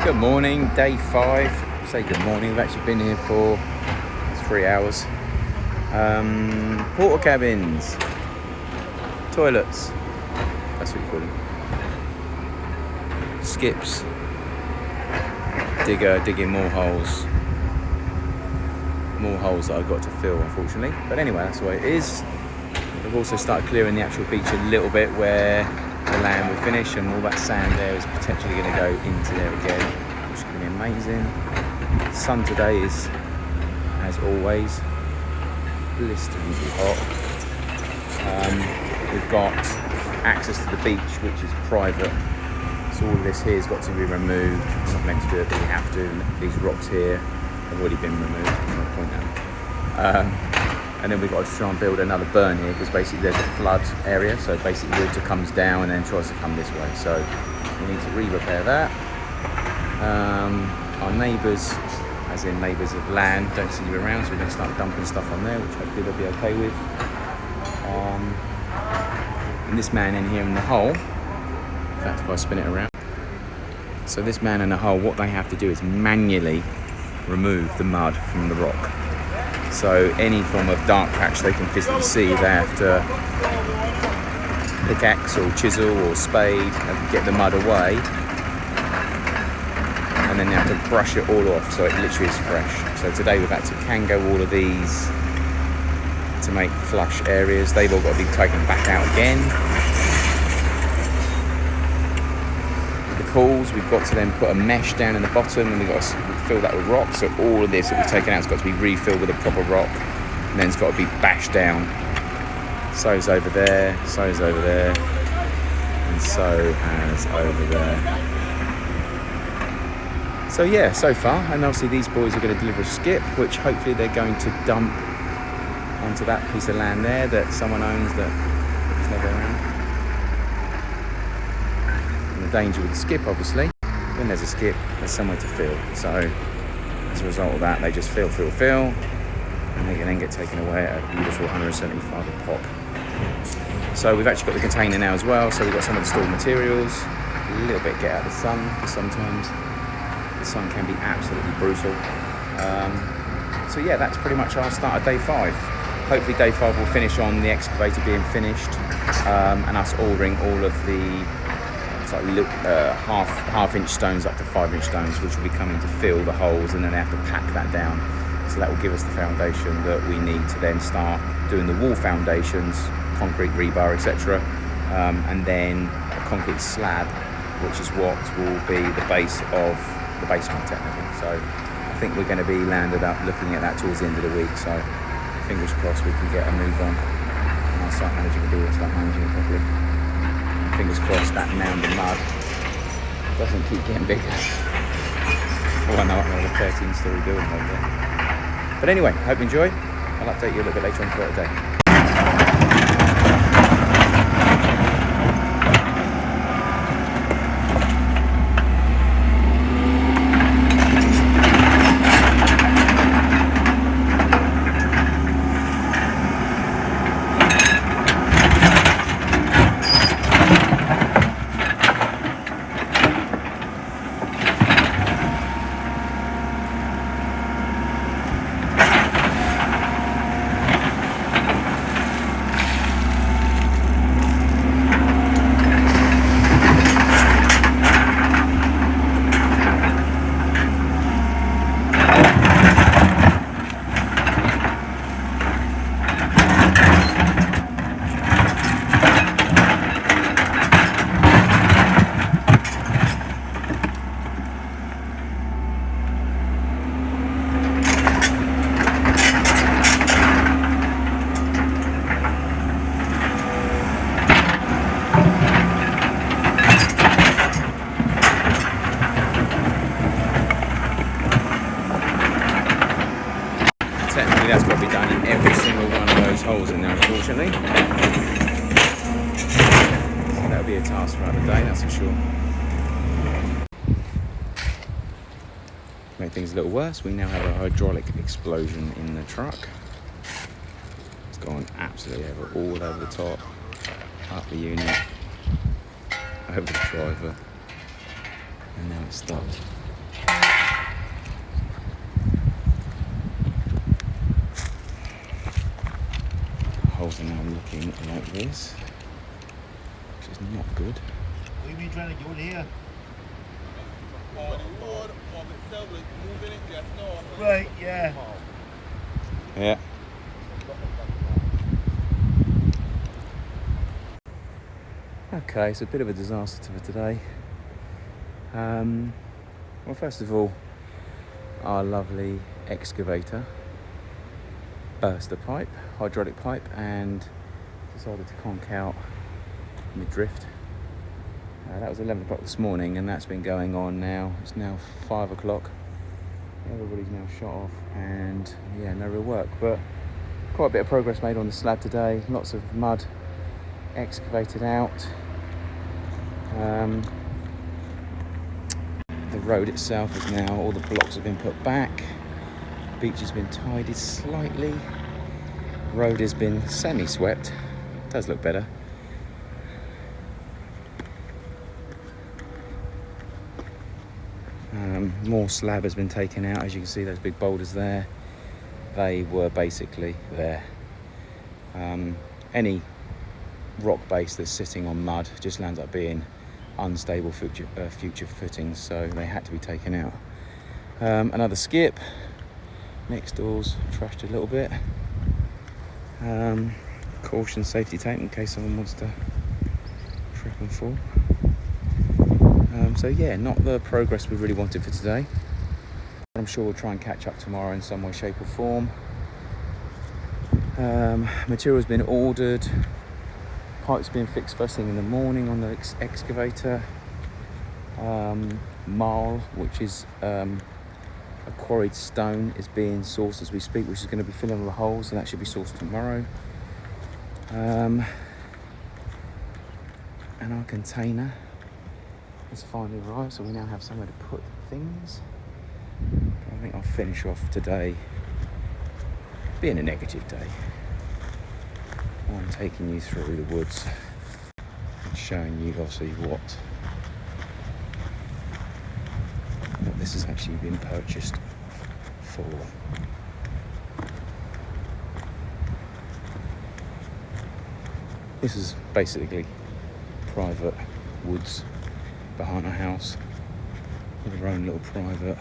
Good morning, day 5. Say good morning, we've actually been here for 3 hours. Porta cabins, toilets, that's what you call them. Skips, digging more holes that I've got to fill, unfortunately. But anyway, that's the way it is. We've also started clearing the actual beach a little bit where the land will finish, and all that sand there is potentially going to go into there again, which is going to be amazing. The sun today is, as always, blisteringly hot. We've got access to the beach, which is private, so all of this here has got to be removed. We're not meant to do it, but we have to. These rocks here have already been removed. I'm going to point out. And then we've got to try and build another burn here, because basically there's a flood area, so basically water comes down and then tries to come this way, so we need to re-repair that. Our neighbours, as in neighbours of land, don't see you around, so we're going to start dumping stuff on there, which hopefully they'll be okay with. And this man in here in the hole, in fact if I spin it around, so this man in the hole, what they have to do is manually remove the mud from the rock. So any form of dark patch they can physically see, they have to pickaxe or chisel or spade and get the mud away, and then they have to brush it all off so it literally is fresh. So today we've had to kango all of these to make flush areas. They've all got to be taken back out again. The pools, we've got to then put a mesh down in the bottom, and we've got to fill that with rock. So all of this that we've taken out has got to be refilled with a proper rock, and then it's got to be bashed down. So's over there, so's over there, and so has over there. So yeah, so far, and obviously these boys are going to deliver a skip, which hopefully they're going to dump onto that piece of land there that someone owns that is never around. And the danger with the skip, obviously, when there's a skip, there's somewhere to fill. So as a result of that, they just fill, and they can then get taken away at a beautiful 175 a pop. So we've actually got the container now as well, so we've got some of the stored materials, a little bit get out of the sun, because sometimes the sun can be absolutely brutal. So yeah, that's pretty much our start of day 5. Hopefully day 5 will finish on the excavator being finished, and us ordering all of the half-inch stones up to 5-inch stones, which will be coming to fill the holes, and then they have to pack that down. So that will give us the foundation that we need to then start doing the wall foundations, concrete rebar, etc., and then a concrete slab, which is what will be the base of the basement technically. So I think we're going to be landed up looking at that towards the end of the week, so fingers crossed we can get a move on, and our site manager can do it, start managing it properly. Fingers crossed that mound of mud doesn't keep getting bigger. Oh, I know I'm on a 13-storey building over there. But anyway, hope you enjoy. I'll update you a little bit later on throughout the day. Technically that's got to be done in every single one of those holes in there, unfortunately. So that'll be a task throughout the day, that's for sure. To make things a little worse, we now have a hydraulic explosion in the truck. It's gone absolutely all over the top, up the unit, over the driver, and now it's stopped. cars are now looking like this, which is not good. What have you been trying to do here? Right, yeah. Yeah. Okay, it's a bit of a disaster for today. Well, first of all, our lovely excavator burst a pipe, hydraulic pipe, and decided to conk out mid-drift. That was 11 o'clock this morning, and that's been going on now. It's now 5 o'clock. Everybody's now shut off, and yeah, no real work, but quite a bit of progress made on the slab today. Lots of mud excavated out. The road itself is now, all the blocks have been put back. Beach has been tidied slightly. Road has been semi-swept. Does look better. More slab has been taken out. As you can see, those big boulders there, they were basically there. Any rock base that's sitting on mud just lands up being unstable future footings, so they had to be taken out. Another skip. Next door's trashed a little bit. Caution safety tape in case someone wants to trip and fall. So yeah, not the progress we really wanted for today. I'm sure we'll try and catch up tomorrow in some way, shape or form. Material's been ordered. Pipe's been fixed first thing in the morning on the excavator. Marl, which is a quarried stone, is being sourced as we speak, which is going to be filling all the holes, and that should be sourced tomorrow. And our container has finally arrived, so we now have somewhere to put things. I think I'll finish off today being a negative day. I'm taking you through the woods and showing you obviously what this has actually been purchased for. This is basically private woods behind our house with our own little private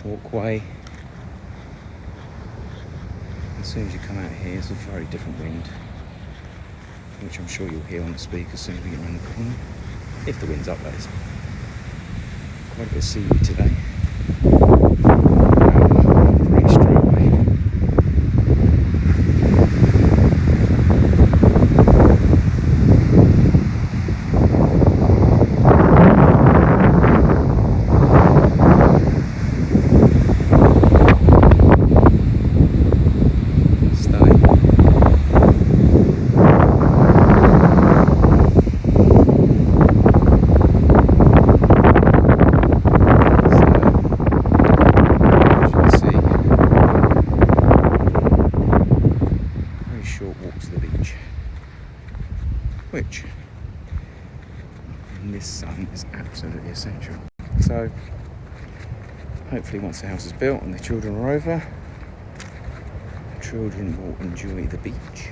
walkway. As soon as you come out here, it's a very different wind, which I'm sure you'll hear on the speaker as soon as we get around the corner. If the wind's up, that is. Quite a bit of seaweed today. Pretty straight away. Which in this sun is absolutely essential. So hopefully once the house is built and the children are over, the children will enjoy the beach,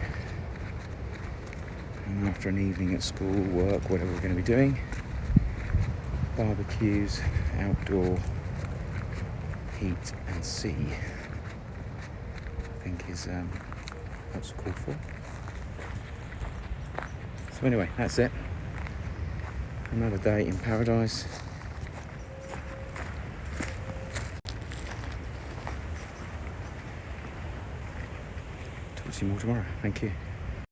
and after an evening at school, work, whatever we're going to be doing, barbecues, outdoor heat and see, I think is what's called for. So anyway, that's it. Another day in paradise. Talk to you more tomorrow. Thank you.